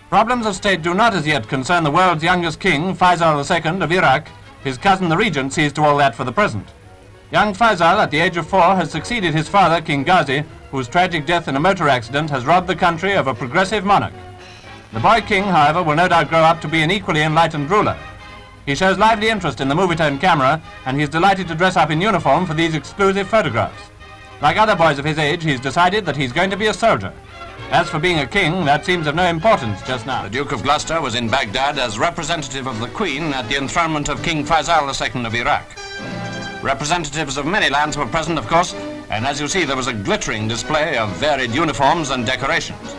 Problems of state do not as yet concern the world's youngest king, Faisal II of Iraq. His cousin the regent sees to all that for the present. Young Faisal, at the age of 4, has succeeded his father, King Ghazi, whose tragic death in a motor accident has robbed the country of a progressive monarch. The boy king, however, will no doubt grow up to be an equally enlightened ruler. He shows lively interest in the movie-tone camera, and he's delighted to dress up in uniform for these exclusive photographs. Like other boys of his age, he's decided that he's going to be a soldier. As for being a king, that seems of no importance just now. The Duke of Gloucester was in Baghdad as representative of the Queen at the enthronement of King Faisal II of Iraq. Representatives of many lands were present, of course, and as you see, there was a glittering display of varied uniforms and decorations.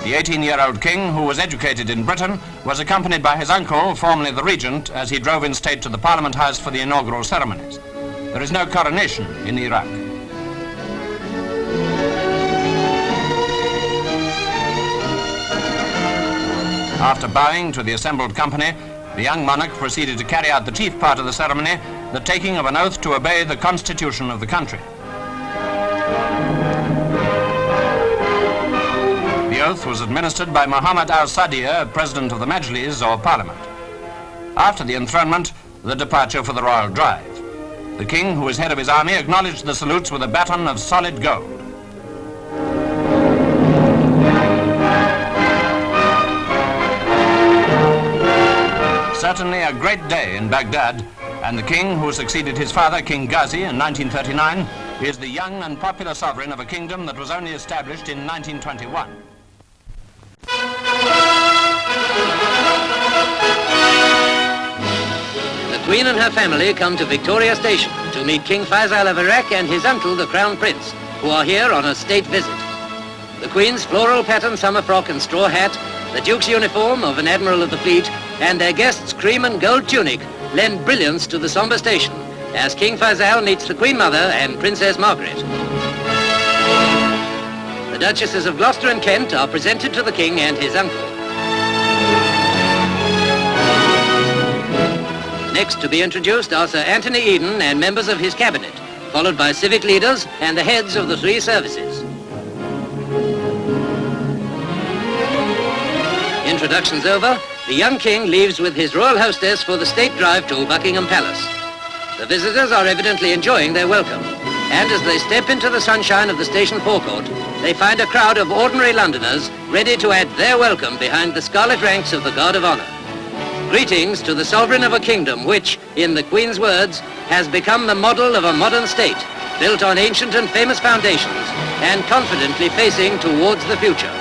The 18-year-old king, who was educated in Britain, was accompanied by his uncle, formerly the regent, as he drove in state to the Parliament House for the inaugural ceremonies. There is no coronation in Iraq. After bowing to the assembled company, the young monarch proceeded to carry out the chief part of the ceremony, the taking of an oath to obey the constitution of the country. The oath was administered by Muhammad al-Sadiya, President of the Majlis, or Parliament. After the enthronement, the departure for the royal drive. The king, who was head of his army, acknowledged the salutes with a baton of solid gold. Certainly a great day in Baghdad, and the king, who succeeded his father, King Ghazi, in 1939, is the young and popular sovereign of a kingdom that was only established in 1921. The Queen and her family come to Victoria Station to meet King Faisal of Iraq and his uncle, the Crown Prince, who are here on a state visit. The Queen's floral pattern summer frock and straw hat, the Duke's uniform of an Admiral of the Fleet, and their guest's cream and gold tunic lend brilliance to the somber station as King Faisal meets the Queen Mother and Princess Margaret. The Duchesses of Gloucester and Kent are presented to the King and his uncle. Next to be introduced are Sir Anthony Eden and members of his cabinet, followed by civic leaders and the heads of the 3 services. Introductions over, the young king leaves with his royal hostess for the state drive to Buckingham Palace. The visitors are evidently enjoying their welcome, and as they step into the sunshine of the station forecourt, they find a crowd of ordinary Londoners ready to add their welcome behind the scarlet ranks of the Guard of Honour. Greetings to the sovereign of a kingdom which, in the Queen's words, has become the model of a modern state, built on ancient and famous foundations, and confidently facing towards the future.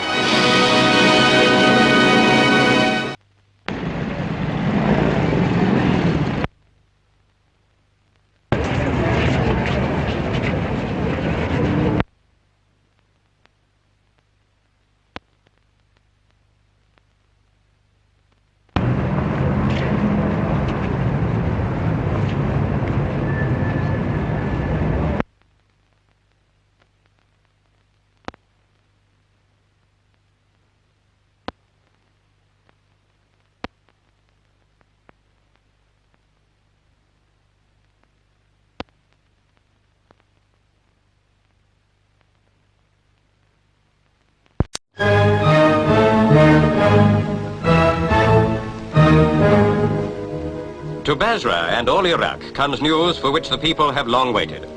To Basra and all Iraq comes news for which the people have long waited.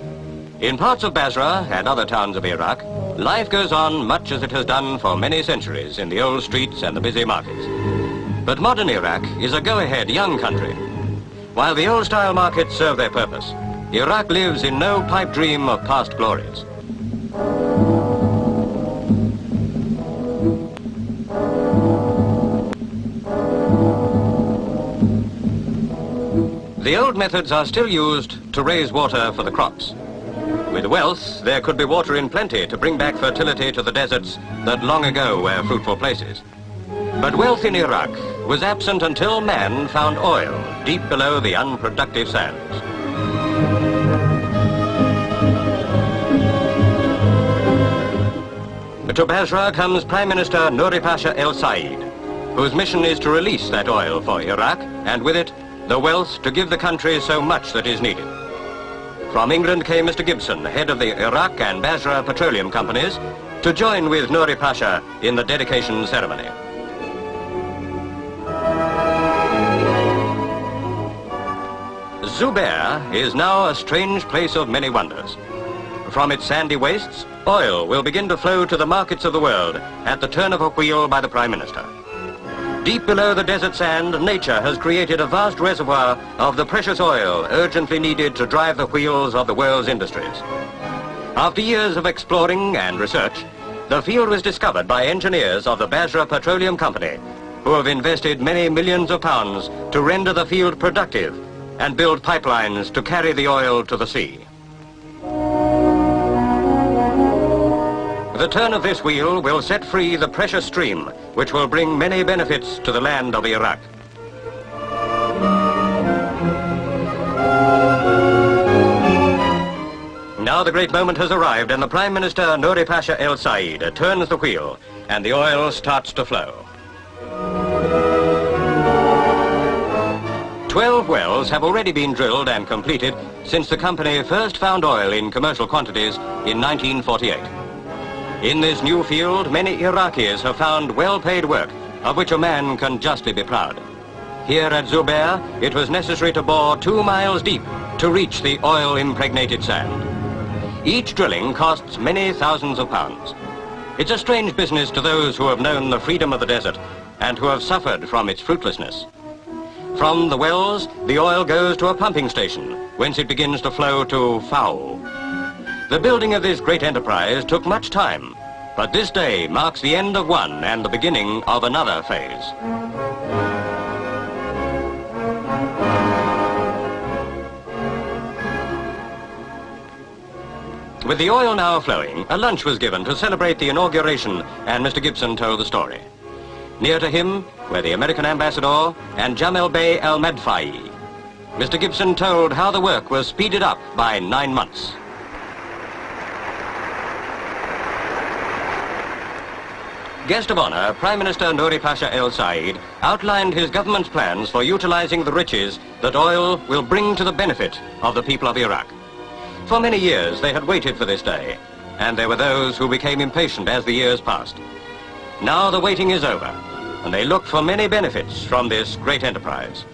In parts of Basra and other towns of Iraq, life goes on much as it has done for many centuries in the old streets and the busy markets. But modern Iraq is a go-ahead young country. While the old-style markets serve their purpose, Iraq lives in no pipe dream of past glories. The old methods are still used to raise water for the crops. With wealth, there could be water in plenty to bring back fertility to the deserts that long ago were fruitful places. But wealth in Iraq was absent until man found oil deep below the unproductive sands. To Basra comes Prime Minister Nouri Pasha El Said, whose mission is to release that oil for Iraq, and with it, the wealth to give the country so much that is needed. From England came Mr. Gibson, head of the Iraq and Basra petroleum companies, to join with Nuri Pasha in the dedication ceremony. Zubair is now a strange place of many wonders. From its sandy wastes, oil will begin to flow to the markets of the world at the turn of a wheel by the Prime Minister. Deep below the desert sand, nature has created a vast reservoir of the precious oil urgently needed to drive the wheels of the world's industries. After years of exploring and research, the field was discovered by engineers of the Basra Petroleum Company, who have invested many millions of pounds to render the field productive and build pipelines to carry the oil to the sea. The turn of this wheel will set free the precious stream, which will bring many benefits to the land of Iraq. Now the great moment has arrived, and the Prime Minister Nuri Pasha El Said turns the wheel, and the oil starts to flow. 12 wells have already been drilled and completed since the company first found oil in commercial quantities in 1948. In this new field, many Iraqis have found well-paid work, of which a man can justly be proud. Here at Zubair, it was necessary to bore 2 miles deep to reach the oil-impregnated sand. Each drilling costs many thousands of pounds. It's a strange business to those who have known the freedom of the desert and who have suffered from its fruitlessness. From the wells, the oil goes to a pumping station, whence it begins to flow to Fao. The building of this great enterprise took much time, but this day marks the end of one and the beginning of another phase. With the oil now flowing, a lunch was given to celebrate the inauguration, and Mr. Gibson told the story. Near to him were the American ambassador and Jamel Bey al-Madfai. Mr. Gibson told how the work was speeded up by 9 months. Guest of honor, Prime Minister Nuri Pasha El Said outlined his government's plans for utilizing the riches that oil will bring to the benefit of the people of Iraq. For many years they had waited for this day, and there were those who became impatient as the years passed. Now the waiting is over, and they look for many benefits from this great enterprise.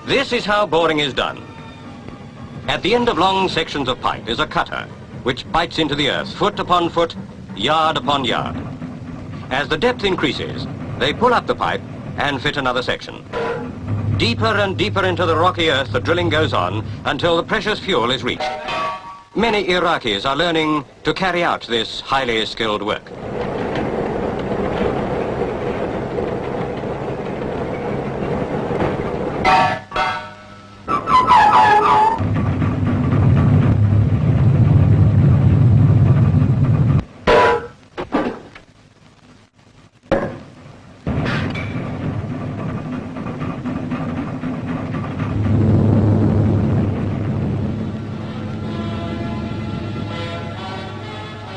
This is how boring is done. At the end of long sections of pipe is a cutter, which bites into the earth, foot upon foot, yard upon yard. As the depth increases, they pull up the pipe and fit another section. Deeper and deeper into the rocky earth the drilling goes on until the precious fuel is reached. Many Iraqis are learning to carry out this highly skilled work.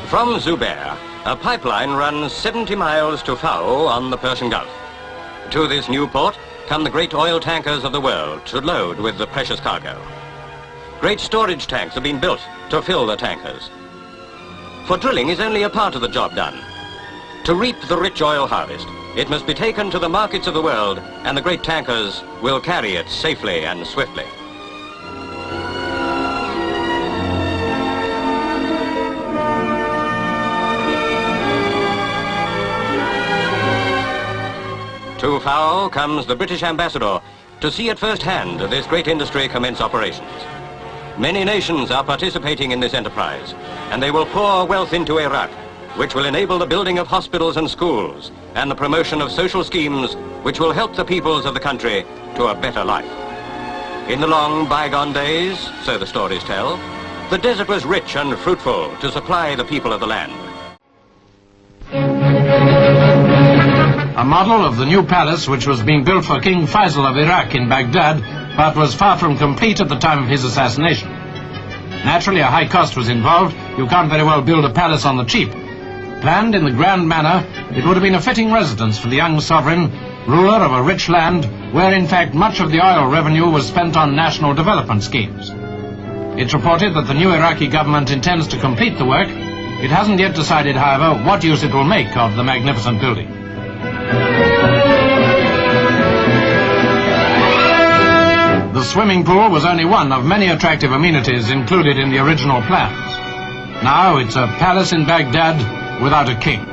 From Zubair, a pipeline runs 70 miles to Fao on the Persian Gulf. To this new port come the great oil tankers of the world to load with the precious cargo. Great storage tanks have been built to fill the tankers. For drilling is only a part of the job done. To reap the rich oil harvest, it must be taken to the markets of the world, and the great tankers will carry it safely and swiftly. To Fao comes the British ambassador to see at first hand this great industry commence operations. Many nations are participating in this enterprise, and they will pour wealth into Iraq, which will enable the building of hospitals and schools and the promotion of social schemes which will help the peoples of the country to a better life. In the long bygone days, so the stories tell, the desert was rich and fruitful to supply the people of the land. A model of the new palace which was being built for King Faisal of Iraq in Baghdad, but was far from complete at the time of his assassination. Naturally, a high cost was involved. You can't very well build a palace on the cheap. Planned in the grand manner, it would have been a fitting residence for the young sovereign ruler of a rich land where in fact much of the oil revenue was spent on national development schemes. It's reported that the new Iraqi government intends to complete the work. It hasn't yet decided, however, what use it will make of the magnificent building. The swimming pool was only one of many attractive amenities included in the original plans. Now it's a palace in Baghdad without a king.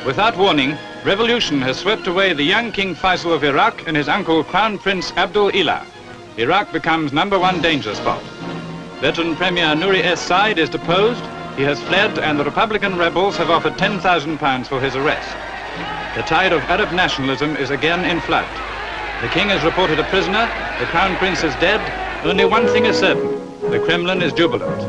Without warning, revolution has swept away the young King Faisal of Iraq and his uncle Crown Prince Abdul Ilah. Iraq becomes #1 danger spot. Veteran Premier Nouri Es-Said is deposed, he has fled, and the Republican rebels have offered £10,000 for his arrest. The tide of Arab nationalism is again in flood. The king is reported a prisoner, the Crown Prince is dead. Only one thing is certain, the Kremlin is jubilant.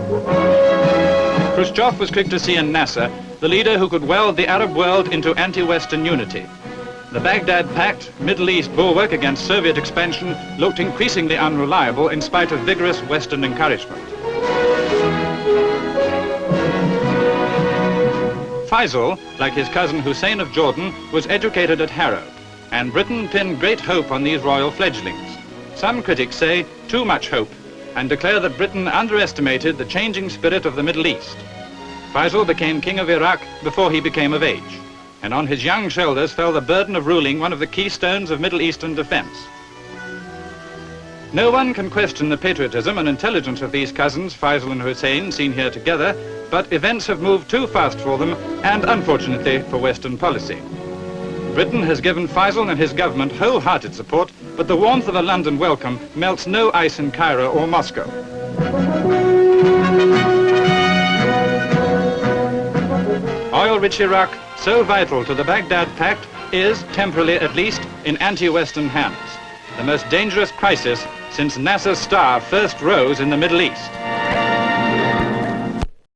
Khrushchev was quick to see in Nasser the leader who could weld the Arab world into anti-Western unity. The Baghdad Pact, Middle East bulwark against Soviet expansion, looked increasingly unreliable in spite of vigorous Western encouragement. Faisal, like his cousin Hussein of Jordan, was educated at Harrow, and Britain pinned great hope on these royal fledglings. Some critics say too much hope, and declare that Britain underestimated the changing spirit of the Middle East. Faisal became king of Iraq before he became of age, and on his young shoulders fell the burden of ruling one of the keystones of Middle Eastern defense. No one can question the patriotism and intelligence of these cousins, Faisal and Hussein, seen here together, but events have moved too fast for them, and unfortunately for Western policy. Britain has given Faisal and his government wholehearted support, but the warmth of a London welcome melts no ice in Cairo or Moscow. Oil-rich Iraq, so vital to the Baghdad Pact, is, temporarily at least, in anti-Western hands. The most dangerous crisis since Nasser's star first rose in the Middle East.